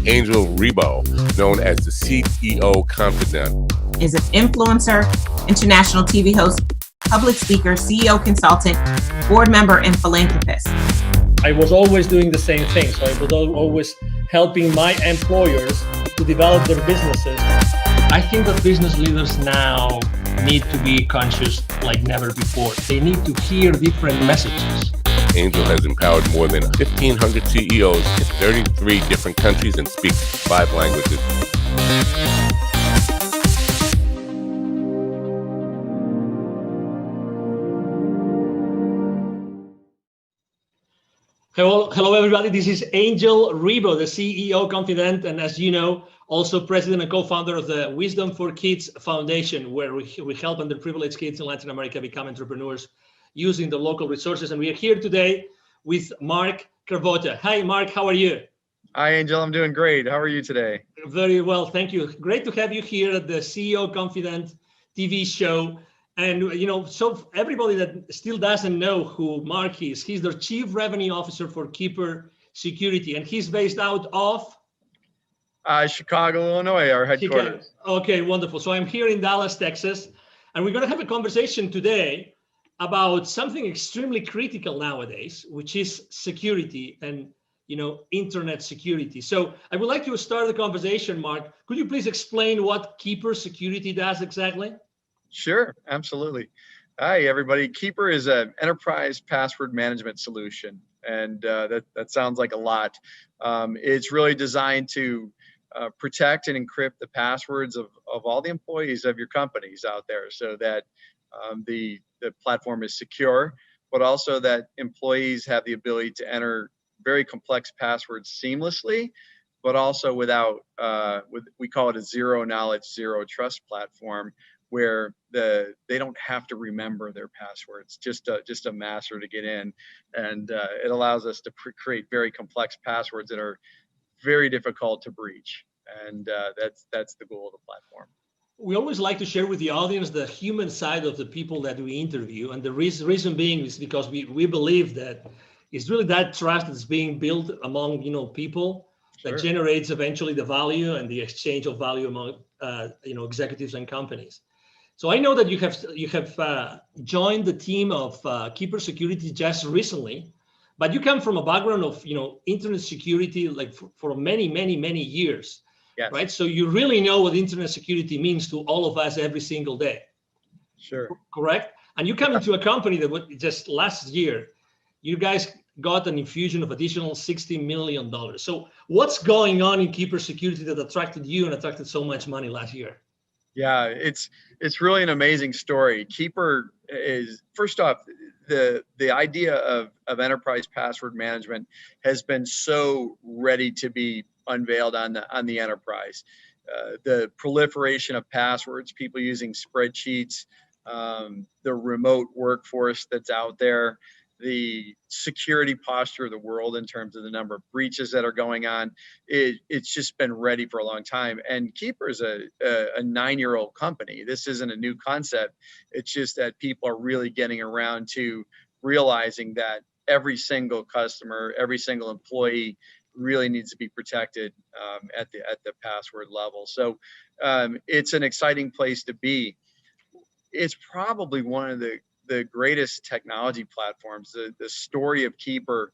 Angel Rebo, known as the CEO Confident. Is an influencer, international TV host, public speaker, CEO consultant, board member, and philanthropist. I was always doing the same thing. So I was always helping my employers to develop their businesses. I think that business leaders now need to be conscious like never before. They need to hear different messages. Angel has empowered more than 1,500 CEOs in 33 different countries and speaks 5 languages. Hello, everybody. This is Angel Rebo, the CEO Confident, and as you know, also president and co-founder of the Wisdom for Kids Foundation, where we help underprivileged kids in Latin America become entrepreneurs using the local resources. And we are here today with Mark Carvota. Hi, Mark. How are you? Hi, Angel. I'm doing great. How are you today? Very well. Thank you. Great to have you here at the CEO Confident TV show. And, you know, so everybody that still doesn't know who Mark is, he's the Chief Revenue Officer for Keeper Security, and he's based out of? Chicago, Illinois, our headquarters. Chicago. Okay, wonderful. So I'm here in Dallas, Texas, and we're going to have a conversation today about something extremely critical nowadays, which is security and, you know, internet security. So I would like to start the conversation, Mark. Could you please explain what Keeper Security does exactly? Sure, absolutely. Hi, everybody. Keeper is an enterprise password management solution, and that sounds like a lot. It's really designed to protect and encrypt the passwords of all the employees of your companies out there, so that the platform is secure, but also that employees have the ability to enter very complex passwords seamlessly, but also without, we call it a zero knowledge, zero trust platform, where they don't have to remember their passwords, just a master to get in, and it allows us to create very complex passwords that are very difficult to breach, and that's the goal of the platform. We always like to share with the audience the human side of the people that we interview, and the reason being is because we believe that it's really that trust that's being built among people that Sure. generates eventually the value and the exchange of value among executives and companies. So I know that you have joined the team of Keeper Security just recently, but you come from a background of internet security like for many years, Yes. right? So you really know what internet security means to all of us every single day. Sure. Correct? And you come into a company that just last year, you guys got an infusion of additional $60 million. So what's going on in Keeper Security that attracted you and attracted so much money last year? Yeah, it's really an amazing story. Keeper is, first off, the idea of enterprise password management has been so ready to be unveiled on the enterprise. The proliferation of passwords, people using spreadsheets, the remote workforce that's out there, the security posture of the world in terms of the number of breaches that are going on, it's just been ready for a long time. And Keeper is a 9-year-old company. This isn't a new concept. It's just that people are really getting around to realizing that every single customer, every single employee really needs to be protected at the password level. So it's an exciting place to be. It's probably one of the greatest technology platforms. The story of Keeper,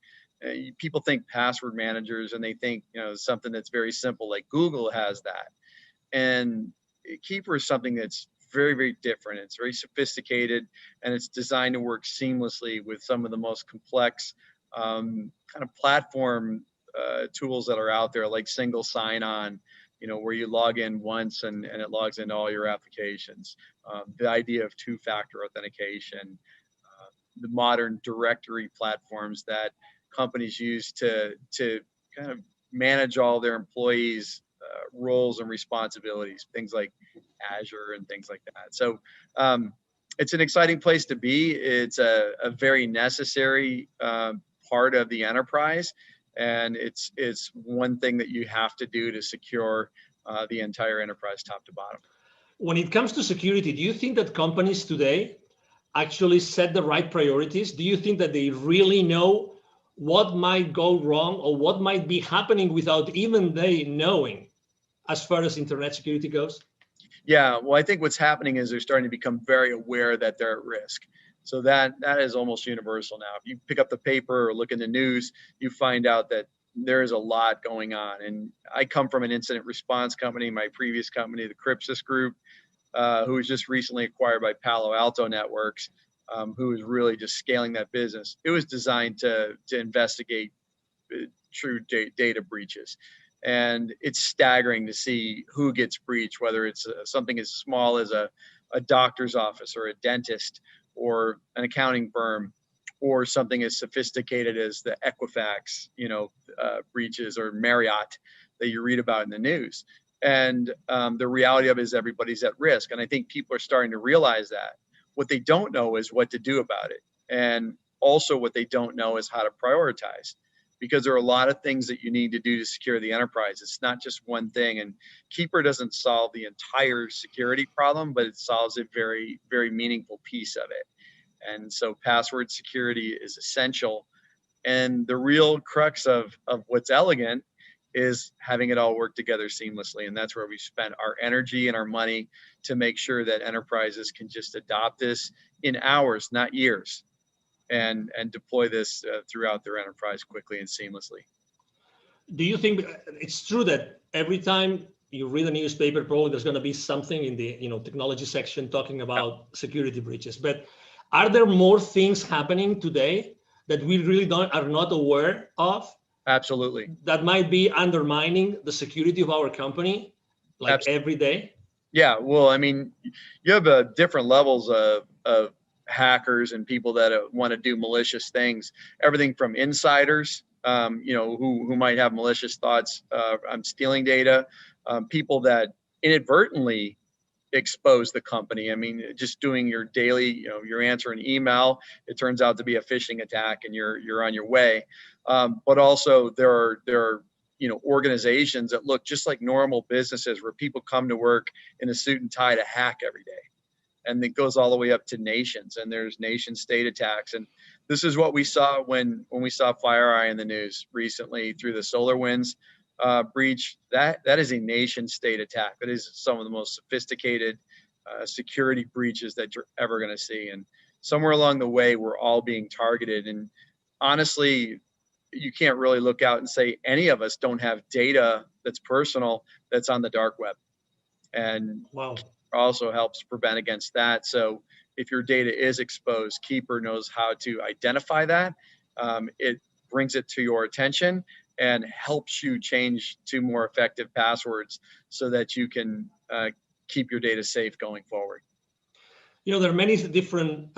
people think password managers and they think something that's very simple, like Google has that, and Keeper is something that's very different. It's very sophisticated, and it's designed to work seamlessly with some of the most complex kind of platform tools that are out there, like single sign-on, where you log in once and it logs into all your applications. The idea of two-factor authentication, the modern directory platforms that companies use to kind of manage all their employees' roles and responsibilities, things like Azure and things like that. So it's an exciting place to be. It's a very necessary part of the enterprise. And it's one thing that you have to do to secure the entire enterprise top to bottom. When it comes to security, do you think that companies today actually set the right priorities? Do you think that they really know what might go wrong or what might be happening without even they knowing as far as internet security goes? Yeah, well, I think what's happening is they're starting to become very aware that they're at risk. So that is almost universal now. If you pick up the paper or look in the news, you find out that there is a lot going on. And I come from an incident response company, my previous company, the Crypsis Group, who was just recently acquired by Palo Alto Networks, who is really just scaling that business. It was designed to investigate true data breaches. And it's staggering to see who gets breached, whether it's something as small as a doctor's office or a dentist or an accounting firm, or something as sophisticated as the Equifax, breaches, or Marriott that you read about in the news. And the reality of it is everybody's at risk. And I think people are starting to realize that. What they don't know is what to do about it. And also what they don't know is how to prioritize, because there are a lot of things that you need to do to secure the enterprise. It's not just one thing. And Keeper doesn't solve the entire security problem, but it solves a very, very meaningful piece of it. And so password security is essential. And the real crux of what's elegant is having it all work together seamlessly. And that's where we spent our energy and our money to make sure that enterprises can just adopt this in hours, not years, and deploy this throughout their enterprise quickly and seamlessly. Do you think it's true that every time you read a newspaper, probably there's going to be something in the technology section talking about security breaches? But are there more things happening today that we really are not aware of? Absolutely. That might be undermining the security of our company, like Absolutely. every day? Yeah, well, I mean, you have different levels of hackers and people that want to do malicious things. Everything from insiders, who might have malicious thoughts on stealing data, people that inadvertently expose the company. I mean, just doing your daily, you're answering email, it turns out to be a phishing attack, and you're on your way. But also there are organizations that look just like normal businesses, where people come to work in a suit and tie to hack every day. And it goes all the way up to nations, and there's nation state attacks. And this is what we saw when we saw FireEye in the news recently through the SolarWinds breach. That is a nation state attack. That is some of the most sophisticated security breaches that you're ever going to see. And somewhere along the way, we're all being targeted. And honestly, you can't really look out and say any of us don't have data that's personal that's on the dark web. And wow, also helps prevent against that. So if your data is exposed, Keeper knows how to identify that. It brings it to your attention and helps you change to more effective passwords so that you can keep your data safe going forward. There are many different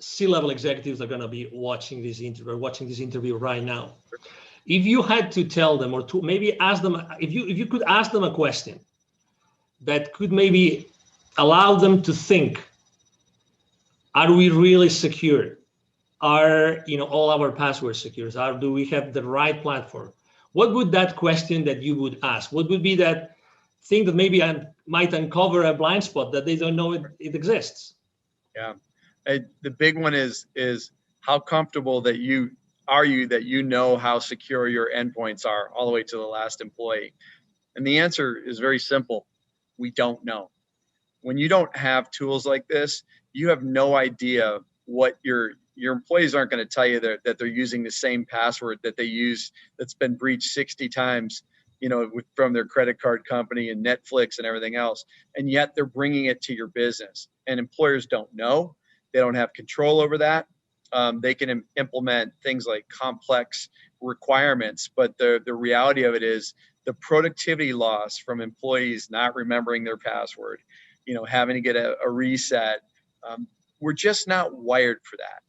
C-level executives that are going to be watching this interview right now. If you had to tell them, or to maybe ask them, if you could ask them a question that could maybe allow them to think, are we really secure? Are all our passwords secure? Do we have the right platform? What would that question that you would ask? What would be that thing that maybe might uncover a blind spot that they don't know it exists? Yeah, the big one is how comfortable that you know how secure your endpoints are all the way to the last employee. And the answer is very simple. We don't know. When you don't have tools like this, you have no idea what your employees aren't going to tell you that they're using the same password that they use that's been breached 60 times, from their credit card company and Netflix and everything else. And yet they're bringing it to your business, and employers don't know. They don't have control over that. They can implement things like complex requirements, but the reality of it is the productivity loss from employees not remembering their password, having to get a reset. We're just not wired for that.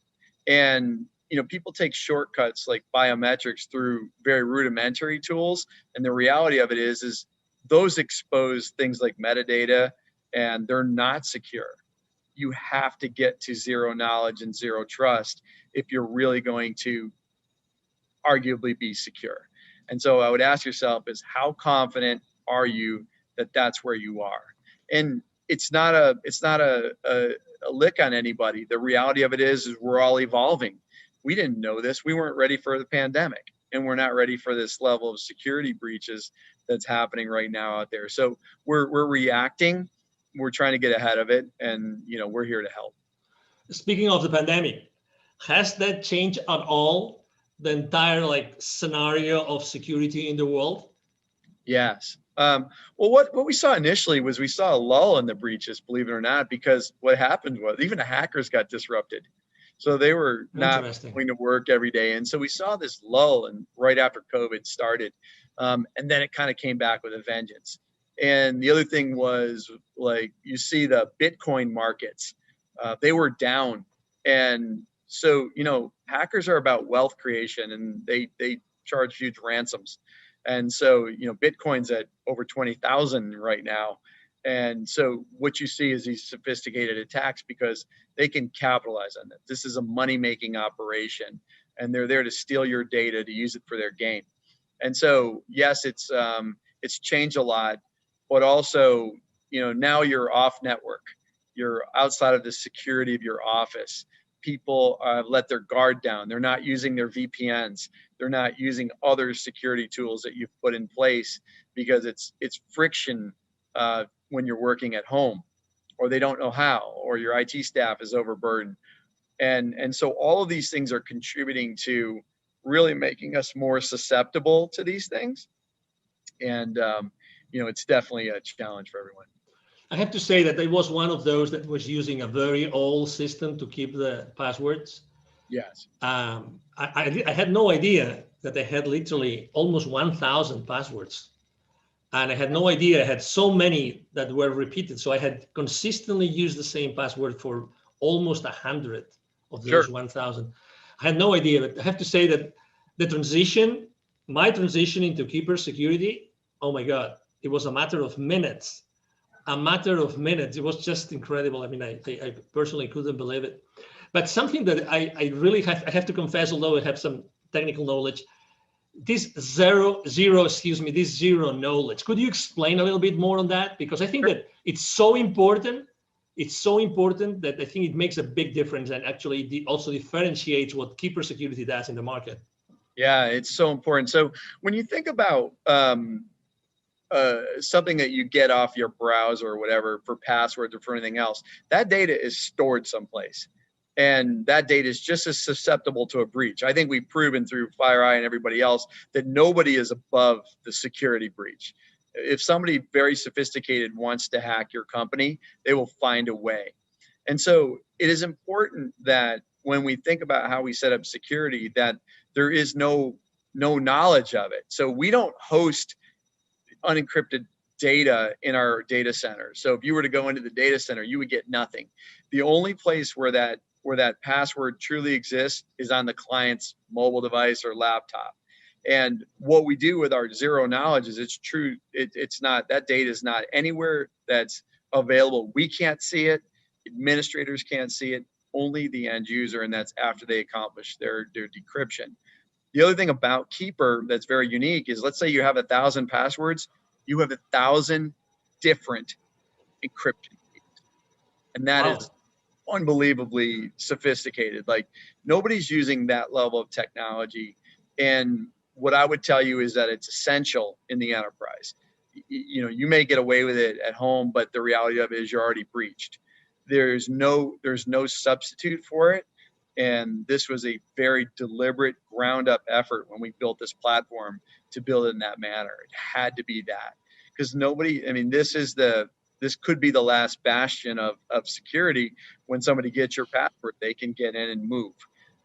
And, people take shortcuts like biometrics through very rudimentary tools. And the reality of it is those expose things like metadata, and they're not secure. You have to get to zero knowledge and zero trust if you're really going to arguably be secure. And so I would ask yourself is, how confident are you that that's where you are? And it's not a lick on anybody. The reality of it is we're all evolving. we didn't know this. We weren't ready for the pandemic, and we're not ready for this level of security breaches that's happening right now out there. So we're reacting. We're trying to get ahead of it, and we're here to help. Speaking of the pandemic, has that changed at all the entire scenario of security in the world? Yes. Well, what we saw initially was we saw a lull in the breaches, believe it or not, because what happened was even the hackers got disrupted. So they were not going to work every day. And so we saw this lull and right after COVID started. And then it kind of came back with a vengeance. And the other thing was you see the Bitcoin markets, they were down. And so, hackers are about wealth creation, and they charge huge ransoms. And so, Bitcoin's at over 20,000 right now. And so what you see is these sophisticated attacks because they can capitalize on it. This is a money-making operation, and they're there to steal your data to use it for their gain. And so, yes, it's changed a lot, but also, now you're off network. You're outside of the security of your office. People let their guard down. They're not using their VPNs. They're not using other security tools that you've put in place because it's friction when you're working at home, or they don't know how, or your IT staff is overburdened. And so all of these things are contributing to really making us more susceptible to these things. And, it's definitely a challenge for everyone. I have to say that I was one of those that was using a very old system to keep the passwords. Yes. I had no idea that I had literally almost 1,000 passwords. And I had no idea I had so many that were repeated. So I had consistently used the same password for almost 100 of those 1,000. I had no idea, but I have to say that my transition into Keeper Security, oh my God, it was a matter of minutes. It was just incredible. I mean, I personally couldn't believe it. But something that I really have to confess, although I have some technical knowledge, this zero knowledge. Could you explain a little bit more on that? Because I think that it's so important. It's so important that I think it makes a big difference and actually also differentiates what Keeper Security does in the market. Yeah, it's so important. So when you think about something that you get off your browser or whatever for passwords or for anything else, that data is stored someplace. And that data is just as susceptible to a breach. I think we've proven through FireEye and everybody else that nobody is above the security breach. If somebody very sophisticated wants to hack your company, they will find a way. And so it is important that when we think about how we set up security, that there is no knowledge of it. So we don't host unencrypted data in our data center. So if you were to go into the data center, you would get nothing. The only place where that password truly exists is on the client's mobile device or laptop. And what we do with our zero knowledge is it's true. It's not, that data is not anywhere that's available. We can't see it. Administrators can't see it, only the end user. And that's after they accomplish their decryption. The other thing about Keeper that's very unique is, let's say you have 1,000 passwords, you have 1,000 different encryption keys. And that is unbelievably sophisticated. Like, nobody's using that level of technology. And what I would tell you is that it's essential in the enterprise. You may get away with it at home, but the reality of it is you're already breached. There's no substitute for it. And this was a very deliberate ground up effort when we built this platform to build it in that manner. It had to be that, because this could be the last bastion of security. When somebody gets your password, they can get in and move.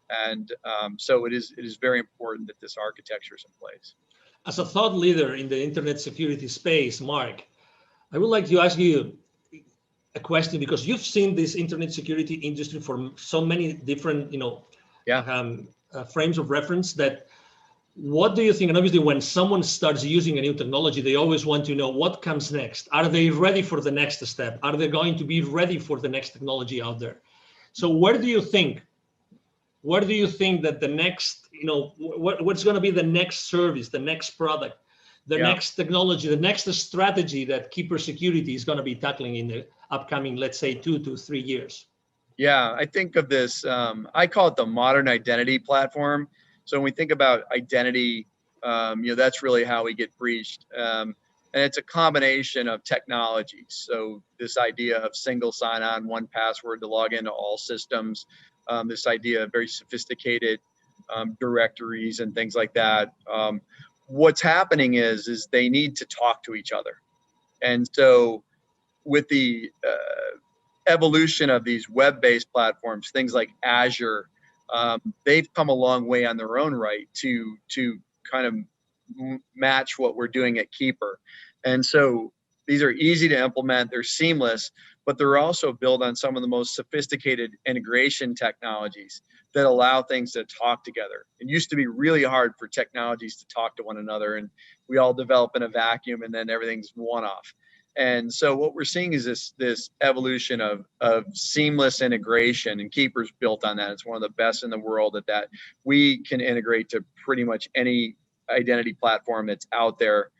And so it is very important that this architecture is in place. As a thought leader in the internet security space, Mark, I would like to ask you a question, because you've seen this internet security industry for so many different, frames of reference. That, what do you think? And obviously, when someone starts using a new technology, they always want to know what comes next. Are they ready for the next step? Are they going to be ready for the next technology out there? So where do you think that the next, what's going to be the next service, the next product, the next technology, the next strategy that Keeper Security is going to be tackling in the upcoming, let's say, 2 to 3 years? Yeah, I think of this, I call it the modern identity platform. So when we think about identity, that's really how we get breached. And it's a combination of technologies. So this idea of single sign-on, one password to log into all systems, this idea of very sophisticated directories and things like that. What's happening is they need to talk to each other. And so with the evolution of these web-based platforms, things like Azure, they've come a long way on their own right to kind of match what we're doing at Keeper. And so these are easy to implement, they're seamless, but they're also built on some of the most sophisticated integration technologies that allow things to talk together. It used to be really hard for technologies to talk to one another, and we all develop in a vacuum and then everything's one-off. And so what we're seeing is this evolution of seamless integration, and Keeper's built on that. It's one of the best in the world at that. We can integrate to pretty much any identity platform that's out there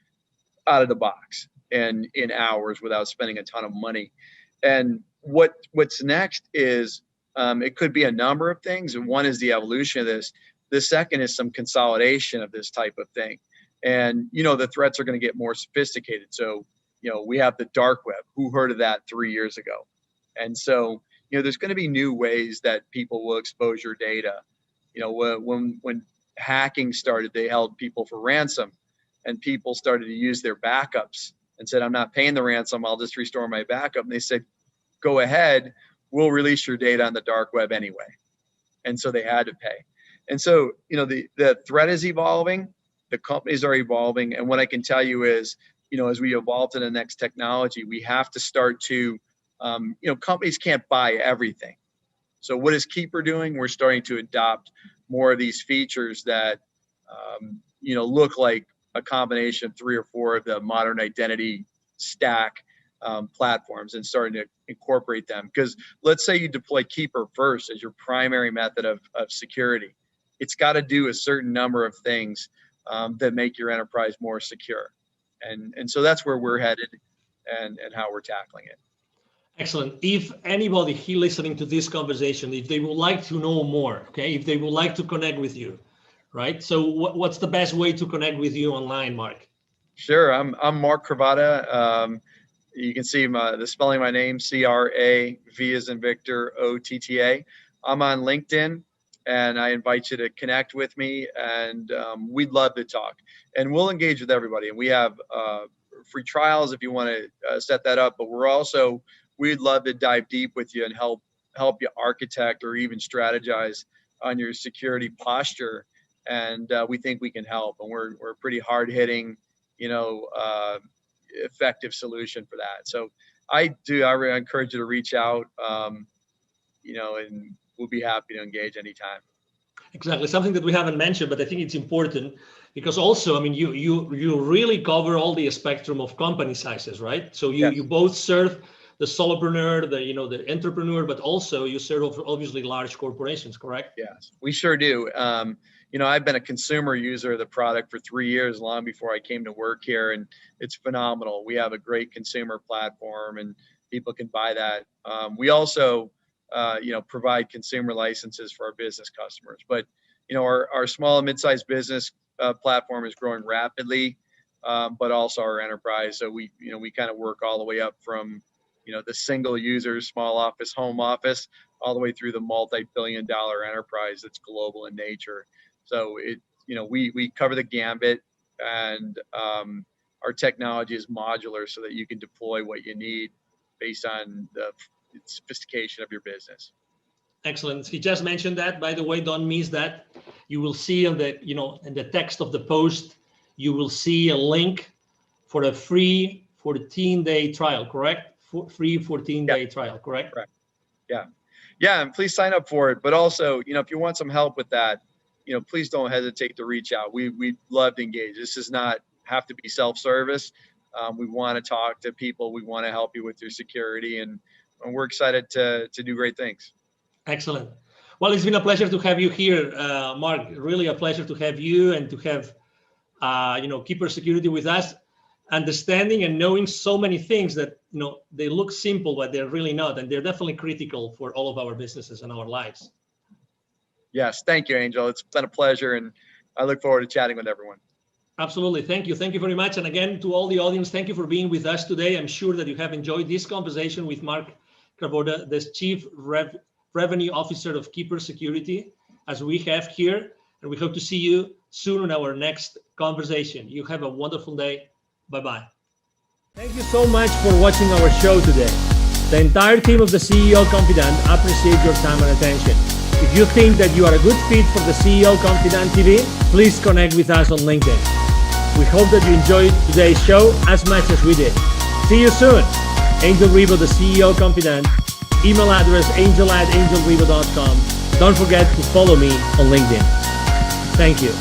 out of the box and in hours without spending a ton of money. And what's next is it could be a number of things. And one is the evolution of this. The second is some consolidation of this type of thing. And, the threats are going to get more sophisticated. So, we have the dark web. Who heard of that 3 years ago? And so, there's going to be new ways that people will expose your data. When hacking started, they held people for ransom, and people started to use their backups and said, I'm not paying the ransom, I'll just restore my backup. And they said, go ahead, we'll release your data on the dark web anyway. And so they had to pay. And so, the threat is evolving, the companies are evolving. And what I can tell you is, as we evolve to the next technology, we have to start to, companies can't buy everything. So what is Keeper doing? We're starting to adopt more of these features that, look like a combination of 3 or 4 of the modern identity stack platforms, and starting to incorporate them. Because let's say you deploy Keeper first as your primary method of security. It's got to do a certain number of things that make your enterprise more secure. And so that's where we're headed and how we're tackling it. Excellent. If anybody here listening to this conversation, if they would like to know more, okay, if they would like to connect with you, right? So what's the best way to connect with you online, Mark? Sure. I'm Mark Cravata. You can see the spelling of my name, C-R-A-V as in Victor, O-T-T-A. I'm on LinkedIn, and I invite you to connect with me, and we'd love to talk. And we'll engage with everybody. And we have free trials if you want to set that up. But we'd love to dive deep with you and help you architect or even strategize on your security posture. And we think we can help. And we're a pretty hard-hitting, effective solution for that. So I really encourage you to reach out, and we'll be happy to engage anytime. Exactly. Something that we haven't mentioned, but I think it's important because also, I mean, you really cover all the spectrum of company sizes, right? So you, Yes. you both serve the solopreneur, the entrepreneur, but also you serve obviously large corporations, correct? Yes, we sure do. I've been a consumer user of the product for 3 years, long before I came to work here, and it's phenomenal. We have a great consumer platform, and people can buy that. We also, provide consumer licenses for our business customers. But, our small and mid-sized business platform is growing rapidly, but also our enterprise. So we kind of work all the way up from, the single users, small office, home office, all the way through the multi-billion-dollar enterprise that's global in nature. So we cover the gambit, and our technology is modular so that you can deploy what you need based on the sophistication of your business. Excellent. He just mentioned that, by the way, don't miss that. You will see in the text of the post, you will see a link for a free 14-day trial, correct? Free 14-day trial, correct? Correct. Yeah, and please sign up for it. But also, if you want some help with that, please don't hesitate to reach out. We'd love to engage. This does not have to be self-service. We want to talk to people. We want to help you with your security, and we're excited to do great things. Excellent. Well, it's been a pleasure to have you here, Mark. Really a pleasure to have you and to have, Keeper Security with us. understanding and knowing so many things that, they look simple, but they're really not. And they're definitely critical for all of our businesses and our lives. Yes. Thank you, Angel. It's been a pleasure. And I look forward to chatting with everyone. Absolutely. Thank you. Thank you very much. And again, to all the audience, thank you for being with us today. I'm sure that you have enjoyed this conversation with Mark Kraboda, the Chief Revenue Officer of Keeper Security, as we have here. And we hope to see you soon in our next conversation. You have a wonderful day. Bye-bye. Thank you so much for watching our show today. The entire team of the CEO Confidant appreciate your time and attention. If you think that you are a good fit for the CEO Confidant TV, please connect with us on LinkedIn. We hope that you enjoyed today's show as much as we did. See you soon. Angel Ribo, the CEO Confidant. Email address angel@angelribo.com. Don't forget to follow me on LinkedIn. Thank you.